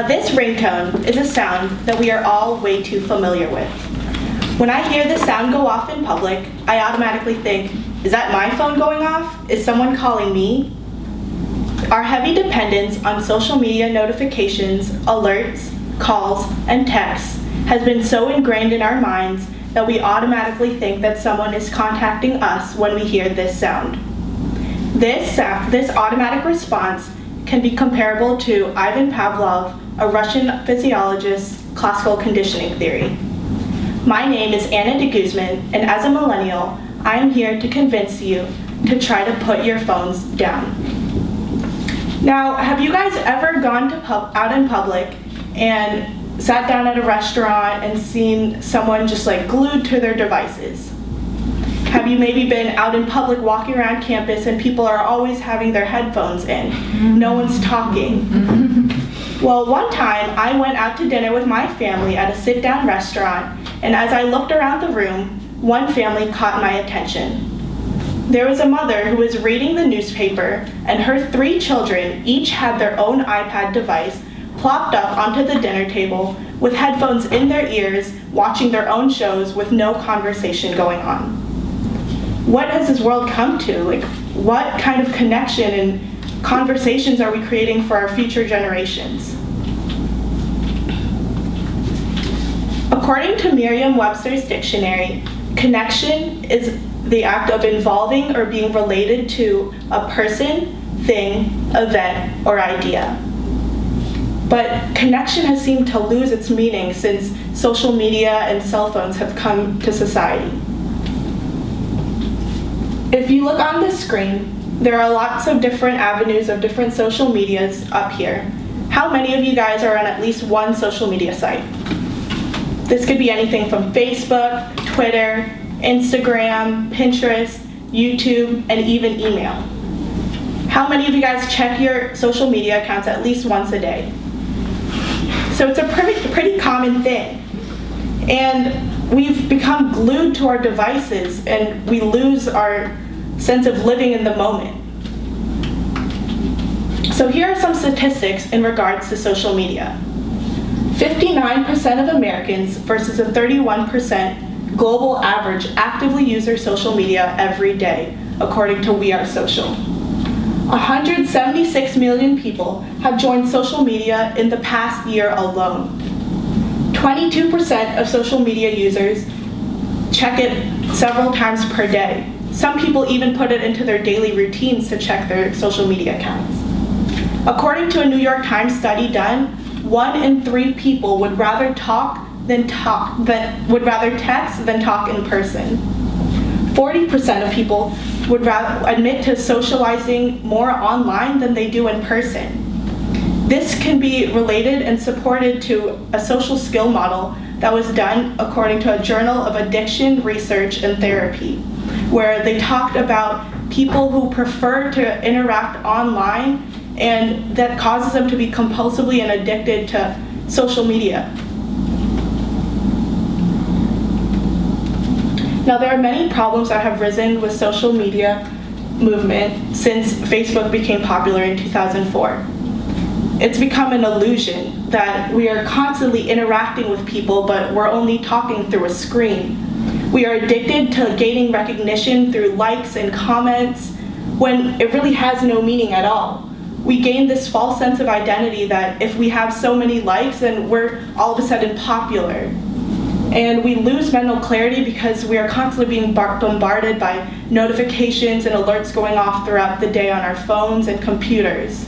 Now this ringtone is a sound that we are all way too familiar with. When I hear this sound go off in public, I automatically think, is that my phone going off? Is someone calling me? Our heavy dependence on social media notifications, alerts, calls, and texts has been so ingrained in our minds that we automatically think that someone is contacting us when we hear this sound. This automatic response can be comparable to Ivan Pavlov, a Russian physiologist's classical conditioning theory. My name is Anna de Guzman, and as a millennial, I am here to convince you to try to put your phones down. Now, have you guys ever gone out in public and sat down at a restaurant and seen someone just like glued to their devices? Have you maybe been out in public walking around campus and people are always having their headphones in? No one's talking. Well, one time I went out to dinner with my family at a sit-down restaurant, and as I looked around the room, one family caught my attention. There was a mother who was reading the newspaper, and her 3 children each had their own iPad device plopped up onto the dinner table with headphones in their ears, watching their own shows with no conversation going on. What has this world come to? Like, what kind of connection and conversations are we creating for our future generations? According to Merriam-Webster's dictionary, connection is the act of involving or being related to a person, thing, event, or idea. But connection has seemed to lose its meaning since social media and cell phones have come to society. If you look on the screen, there are lots of different avenues of different social medias up here. How many of you guys are on at least one social media site? This could be anything from Facebook, Twitter, Instagram, Pinterest, YouTube, and even email. How many of you guys check your social media accounts at least once a day? So it's a pretty common thing. And we've become glued to our devices and we lose our sense of living in the moment. So here are some statistics in regards to social media. 59% of Americans versus a 31% global average actively use their social media every day, according to We Are Social. 176 million people have joined social media in the past year alone. 22% of social media users check it several times per day. Some people even put it into their daily routines to check their social media accounts. According to a New York Times study done, 1 in 3 people would rather would rather text than talk in person. 40% of people would rather admit to socializing more online than they do in person. This can be related and supported to a social skill model that was done according to a Journal of Addiction Research and Therapy, where they talked about people who prefer to interact online and that causes them to be compulsively and addicted to social media. Now, there are many problems that have risen with social media movement since Facebook became popular in 2004. It's become an illusion that we are constantly interacting with people, but we're only talking through a screen. We are addicted to gaining recognition through likes and comments when it really has no meaning at all. We gain this false sense of identity that if we have so many likes, then we're all of a sudden popular. And we lose mental clarity because we are constantly being bombarded by notifications and alerts going off throughout the day on our phones and computers.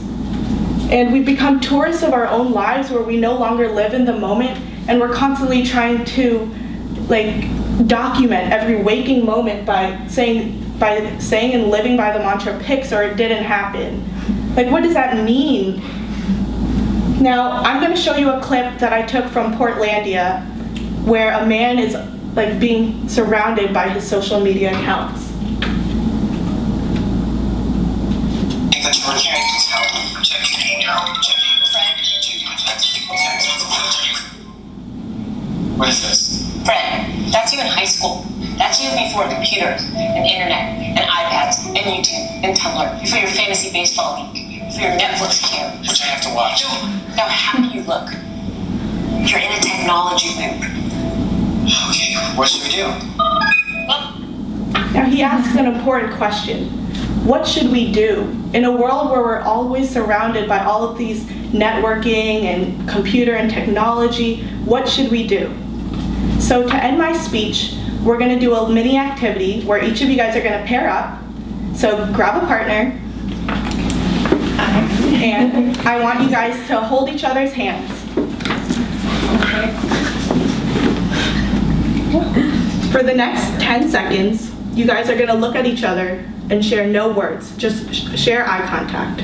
And we become tourists of our own lives where we no longer live in the moment, and we're constantly trying to document every waking moment by saying and living by the mantra "pics" or "it didn't happen." What does that mean? Now, I'm going to show you a clip that I took from Portlandia, where a man is being surrounded by his social media accounts. What is this? Fred, that's you in high school. That's you before computers and internet and iPads and YouTube and Tumblr before your fantasy baseball league. for your Netflix queue. Which I have to watch. Now, how do you look? You're in a technology loop. Okay, what should we do? Now he asks an important question. What should we do? In a world where we're always surrounded by all of these networking and computer and technology, what should we do? So to end my speech, we're gonna do a mini activity where each of you guys are gonna pair up. So grab a partner, and I want you guys to hold each other's hands. For the next 10 seconds, you guys are gonna look at each other and share no words, just share eye contact.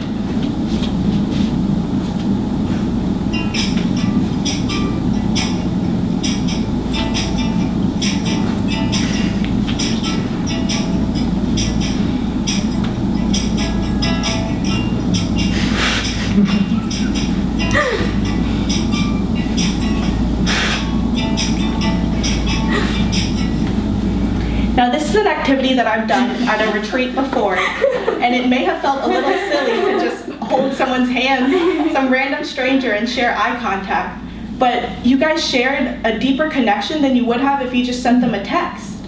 Now this is an activity that I've done at a retreat before, and it may have felt a little silly to just hold someone's hand, some random stranger, and share eye contact. But you guys shared a deeper connection than you would have if you just sent them a text.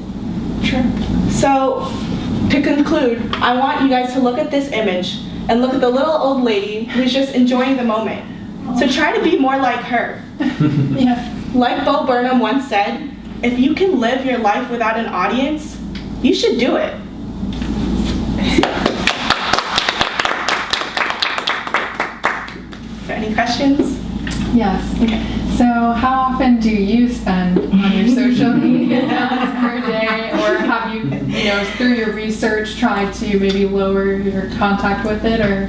Sure. So, to conclude, I want you guys to look at this image and look at the little old lady who's just enjoying the moment. So try to be more like her. Yeah. Like Bo Burnham once said, if you can live your life without an audience, you should do it. Any questions? Yes. Okay. So how often do you spend on your social media accounts per day, or have you, through your research, tried to maybe lower your contact with it, or?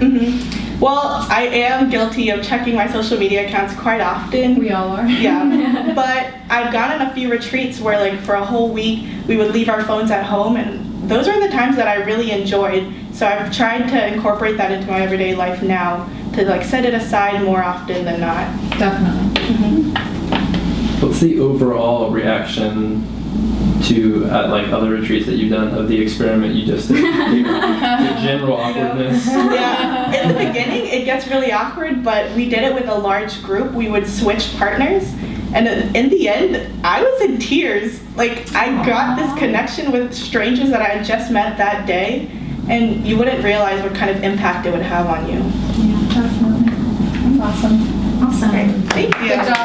Well, I am guilty of checking my social media accounts quite often. We all are. Yeah, but I've gone on a few retreats where like for a whole week we would leave our phones at home, and those are the times that I really enjoyed. So I've tried to incorporate that into my everyday life now, to like set it aside more often than not. Definitely. What's the overall reaction to like other retreats that you've done of the experiment you just did? The general awkwardness. Yeah, in the beginning it gets really awkward, but we did it with a large group. We would switch partners, and in the end, I was in tears. Like, I got this connection with strangers that I had just met that day, and you wouldn't realize what kind of impact it would have on you. Yeah, definitely. That's awesome. Awesome. Great. Thank you. Good job.